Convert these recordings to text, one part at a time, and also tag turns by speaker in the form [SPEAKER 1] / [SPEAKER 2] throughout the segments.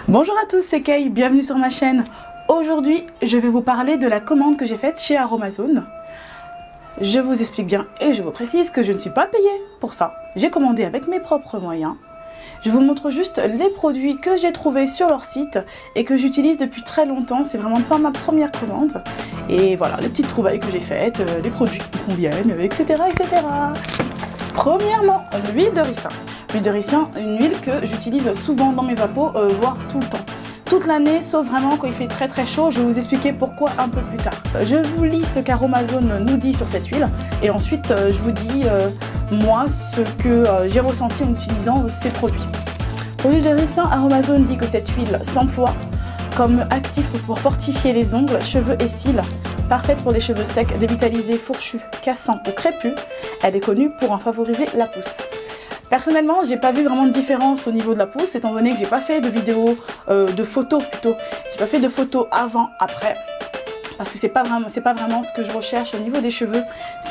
[SPEAKER 1] Bonjour à tous, c'est Kay, bienvenue sur ma chaîne. Aujourd'hui, je vais vous parler de la commande que j'ai faite chez Aromazone. Je vous explique bien et je vous précise que je ne suis pas payée pour ça. J'ai commandé avec mes propres moyens. Je vous montre juste les produits que j'ai trouvés sur leur site et que j'utilise depuis très longtemps. C'est vraiment pas ma première commande. Et voilà, les petites trouvailles que j'ai faites, les produits qui me conviennent, etc. etc. Premièrement, l'huile de ricin. L'huile de ricin, une huile que j'utilise souvent dans mes vapos, voire tout le temps. Toute l'année, sauf vraiment quand il fait très très chaud. Je vais vous expliquer pourquoi un peu plus tard. Je vous lis ce qu'Aromazone nous dit sur cette huile et ensuite je vous dis moi ce que j'ai ressenti en utilisant ces produits. Pour l'huile de ricin, Aromazone dit que cette huile s'emploie comme actif pour fortifier les ongles, cheveux et cils, parfaite pour les cheveux secs, dévitalisés, fourchus, cassants ou crépus. Elle est connue pour en favoriser la pousse. Personnellement, j'ai pas vu vraiment de différence au niveau de la pousse, étant donné que j'ai pas fait de vidéo, de photos plutôt. J'ai pas fait de photos avant, après, parce que c'est pas vraiment ce que je recherche au niveau des cheveux.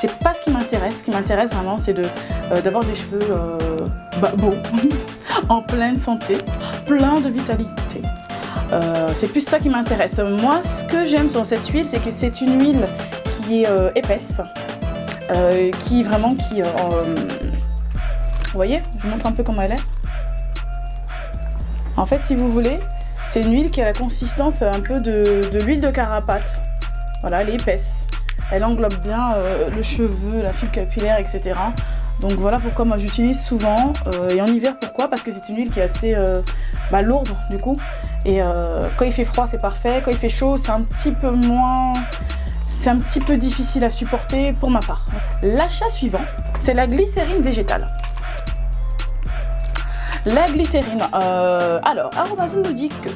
[SPEAKER 1] C'est pas ce qui m'intéresse. Ce qui m'intéresse vraiment, c'est d'avoir des cheveux beaux, en pleine santé, plein de vitalité. C'est plus ça qui m'intéresse. Moi, ce que j'aime sur cette huile, c'est que c'est une huile qui est épaisse, vous voyez, je vous montre un peu comment elle est. En fait, si vous voulez, c'est une huile qui a la consistance un peu de l'huile de carapate. Voilà, elle est épaisse. Elle englobe bien le cheveu, la fibre capillaire, etc. Donc voilà pourquoi moi j'utilise souvent. Et en hiver, pourquoi? Parce que c'est une huile qui est assez lourde du coup. Et quand il fait froid, c'est parfait. Quand il fait chaud, c'est un petit peu moins... C'est un petit peu difficile à supporter pour ma part. L'achat suivant, c'est la glycérine végétale. La glycérine, alors Aromazone nous dit que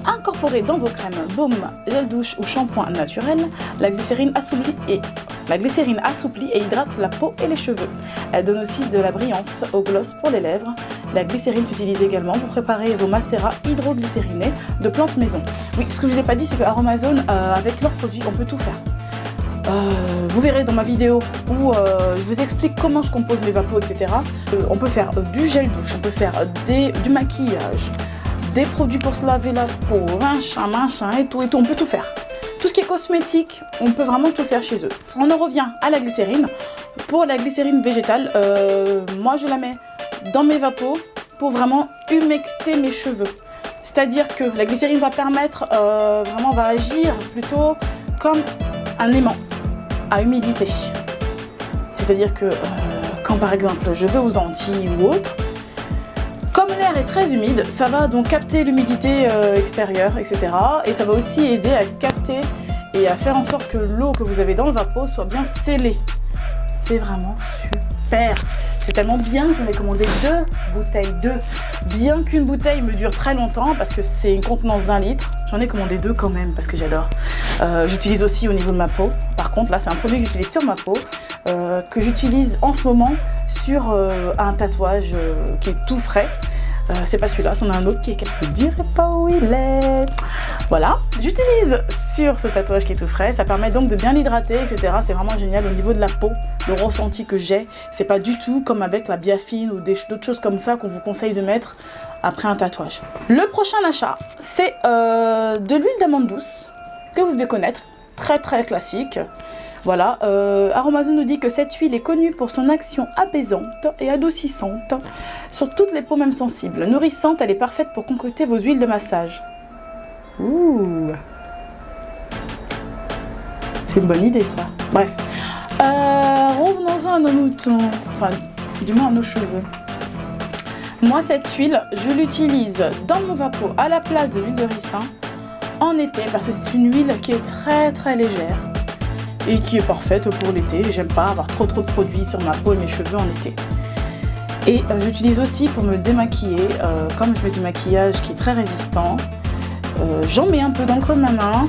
[SPEAKER 1] incorporée dans vos crèmes, baumes, gel douche ou shampoing naturel, la glycérine assouplit et hydrate la peau et les cheveux. Elle donne aussi de la brillance au gloss pour les lèvres. La glycérine s'utilise également pour préparer vos macérats hydroglycérinés de plantes maison. Oui, ce que je vous ai pas dit, c'est que Aromazone, avec leurs produits, on peut tout faire. Vous verrez dans ma vidéo où je vous explique comment je compose mes vapos, etc. On peut faire du gel douche, on peut faire du maquillage, des produits pour se laver la peau, machin et tout, on peut tout faire. Tout ce qui est cosmétique, on peut vraiment tout faire chez eux. On en revient à la glycérine. Pour la glycérine végétale, moi je la mets dans mes vapos pour vraiment humecter mes cheveux. C'est-à-dire que la glycérine va permettre, va agir plutôt comme un aimant à humidité. C'est-à-dire que quand par exemple je vais aux Antilles ou autre, comme l'air est très humide, ça va donc capter l'humidité extérieure, etc. Et ça va aussi aider à capter et à faire en sorte que l'eau que vous avez dans le vapeau soit bien scellée. C'est vraiment super. C'est tellement bien que j'en ai commandé 2 bouteilles, bien qu'une bouteille me dure très longtemps parce que c'est une contenance d'1 litre. J'en ai commandé 2 quand même parce que j'adore. J'utilise aussi au niveau de ma peau. Par contre, là, c'est un produit que j'utilise sur ma peau, que j'utilise en ce moment sur un tatouage qui est tout frais. C'est pas celui-là, c'en a un autre qui est que je ne dirai pas où il est. Voilà, j'utilise sur ce tatouage qui est tout frais, ça permet donc de bien l'hydrater, etc. C'est vraiment génial au niveau de la peau, le ressenti que j'ai. C'est pas du tout comme avec la Biafine ou d'autres choses comme ça qu'on vous conseille de mettre après un tatouage. Le prochain achat, c'est de l'huile d'amande douce, que vous devez connaître, très très classique. Voilà, Aromazone nous dit que cette huile est connue pour son action apaisante et adoucissante sur toutes les peaux même sensibles. Nourrissante, elle est parfaite pour concocter vos huiles de massage. Ouh, c'est une bonne idée ça. Bref, revenons-en à nos moutons, enfin du moins à nos cheveux. Moi cette huile, je l'utilise dans mon vapeau à la place de l'huile de ricin en été parce que c'est une huile qui est très très légère et qui est parfaite pour l'été. J'aime pas avoir trop de produits sur ma peau et mes cheveux en été. Et j'utilise aussi pour me démaquiller, comme je mets du maquillage qui est très résistant, j'en mets un peu dans le creux de ma main,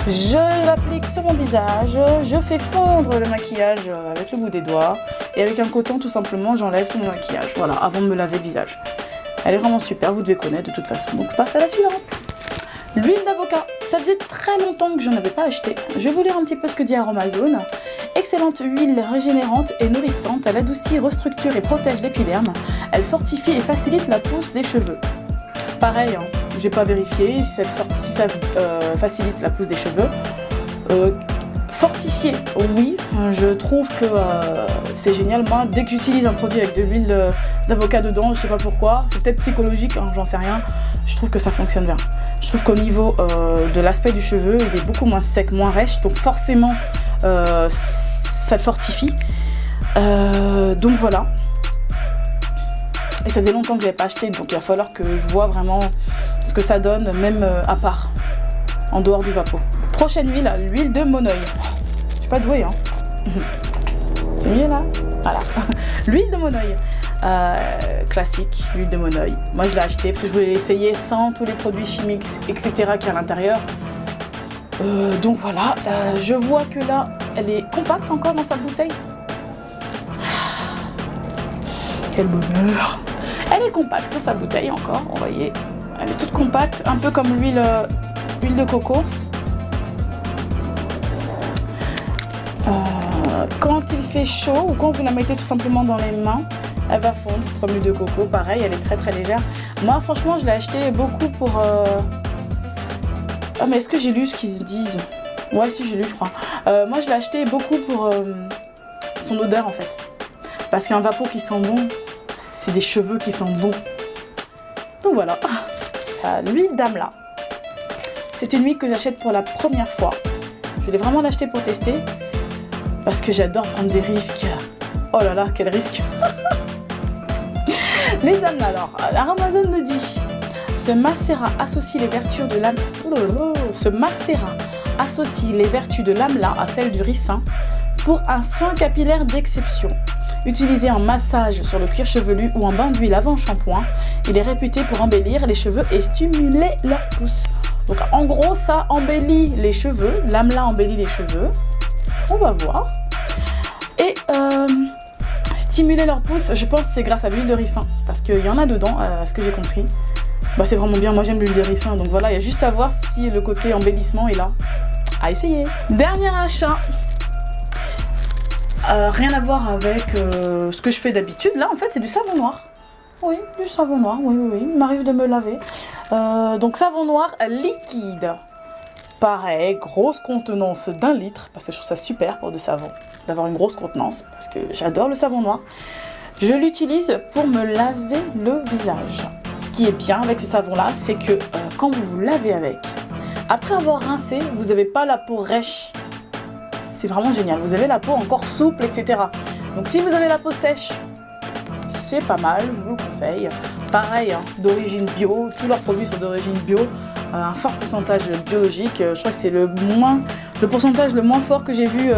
[SPEAKER 1] je l'applique sur mon visage, je fais fondre le maquillage avec le bout des doigts et avec un coton tout simplement j'enlève tout mon maquillage, voilà, avant de me laver le visage. Elle est vraiment super, vous devez connaître de toute façon, donc je passe à la suivante. L'huile d'avocat, ça faisait très longtemps que je n'en avais pas acheté. Je vais vous lire un petit peu ce que dit Aromazone. Excellente huile régénérante et nourrissante, elle adoucit, restructure et protège l'épiderme. Elle fortifie et facilite la pousse des cheveux. Pareil, hein, j'ai pas vérifié si ça facilite la pousse des cheveux. Fortifié, oui, je trouve que c'est génial. Moi, dès que j'utilise un produit avec de l'huile d'avocat dedans, je sais pas pourquoi, c'est peut-être psychologique, hein, j'en sais rien, je trouve que ça fonctionne bien. Je trouve qu'au niveau de l'aspect du cheveu, il est beaucoup moins sec, moins rêche, donc forcément ça le fortifie. Donc voilà. Et ça faisait longtemps que je l'avais pas acheté, donc il va falloir que je vois vraiment ce que ça donne, même à part, en dehors du vapeau. Prochaine huile, l'huile de monoeil. Je suis pas douée, hein. C'est mieux là. Voilà. L'huile de monoeil. Classique, l'huile de monoeil. Moi je l'ai acheté parce que je voulais l'essayer sans tous les produits chimiques, etc. qu'il y a à l'intérieur. Donc voilà. Je vois que là, elle est compacte encore dans sa bouteille. Quel bonheur. Elle est compacte dans sa bouteille encore, vous voyez. Elle est toute compacte, un peu comme l'huile de coco. Quand il fait chaud ou quand vous la mettez tout simplement dans les mains, elle va fondre comme l'huile de coco. Pareil, elle est très très légère. Moi franchement je l'ai acheté beaucoup pour... Ah mais est-ce que j'ai lu ce qu'ils disent? Ouais si j'ai lu je crois. Moi je l'ai acheté beaucoup pour son odeur en fait. Parce qu'un vapeau qui sent bon, c'est des cheveux qui sentent bon. Donc voilà. L'huile d'Amla. C'est une huile que j'achète pour la première fois. Je voulais vraiment l'acheter pour tester. Parce que j'adore prendre des risques. Oh là là, quel risque. Les Amla alors. Amazon me dit. Ce macérat associe les vertus de l'Amla. Ce macérat associe les vertus de l'Amla à celles du ricin pour un soin capillaire d'exception. Utilisé en massage sur le cuir chevelu ou en bain d'huile avant shampoing, il est réputé pour embellir les cheveux et stimuler leur pousse. Donc en gros, ça embellit les cheveux. L'Amla embellit les cheveux. On va voir. Et stimuler leur pousse, je pense que c'est grâce à l'huile de ricin. Parce qu'il y en a dedans, à ce que j'ai compris. Bah, c'est vraiment bien, moi j'aime l'huile de ricin. Donc voilà, il y a juste à voir si le côté embellissement est là. À essayer. Dernier achat. Rien à voir avec ce que je fais d'habitude. Là, en fait, c'est du savon noir. Oui, du savon noir, oui. Il m'arrive de me laver. Donc, savon noir liquide. Pareil, grosse contenance d'1 litre. Parce que je trouve ça super pour du savon, d'avoir une grosse contenance. Parce que j'adore le savon noir. Je l'utilise pour me laver le visage. Ce qui est bien avec ce savon-là, c'est que quand vous vous lavez avec, après avoir rincé, vous n'avez pas la peau rêche. C'est vraiment génial, vous avez la peau encore souple, etc. Donc si vous avez la peau sèche, c'est pas mal, je vous le conseille. Pareil, hein, d'origine bio, tous leurs produits sont d'origine bio, un fort pourcentage biologique. Je crois que c'est le pourcentage le moins fort que j'ai vu.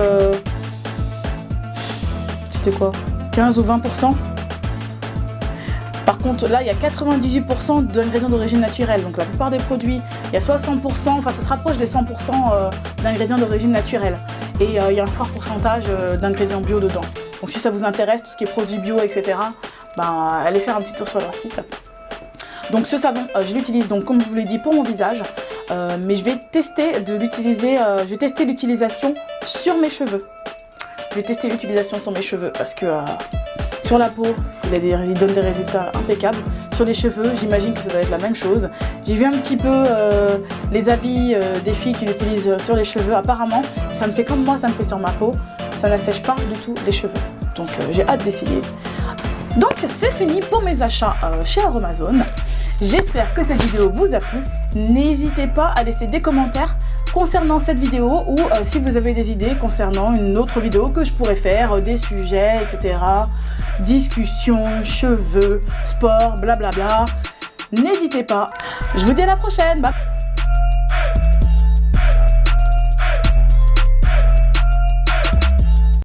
[SPEAKER 1] C'était quoi, 15 ou 20%. Par contre, là, il y a 98% d'ingrédients d'origine naturelle. Donc la plupart des produits, il y a 60%, enfin ça se rapproche des 100% d'ingrédients d'origine naturelle. Et il y a un fort pourcentage d'ingrédients bio dedans. Donc si ça vous intéresse, tout ce qui est produits bio, etc., ben, allez faire un petit tour sur leur site. Donc ce savon, je l'utilise donc comme je vous l'ai dit pour mon visage, mais je vais tester l'utilisation sur mes cheveux. Je vais tester l'utilisation sur mes cheveux parce que sur la peau, il donne des résultats impeccables. Sur les cheveux, j'imagine que ça doit être la même chose. J'ai vu un petit peu les avis des filles qui l'utilisent sur les cheveux. Apparemment, ça me fait comme moi, ça me fait sur ma peau. Ça n'assèche pas du tout les cheveux. Donc j'ai hâte d'essayer. Donc c'est fini pour mes achats chez Amazon. J'espère que cette vidéo vous a plu. N'hésitez pas à laisser des commentaires concernant cette vidéo ou si vous avez des idées concernant une autre vidéo que je pourrais faire, des sujets, etc. Discussion, cheveux, sport, blablabla. N'hésitez pas. Je vous dis à la prochaine. Bye.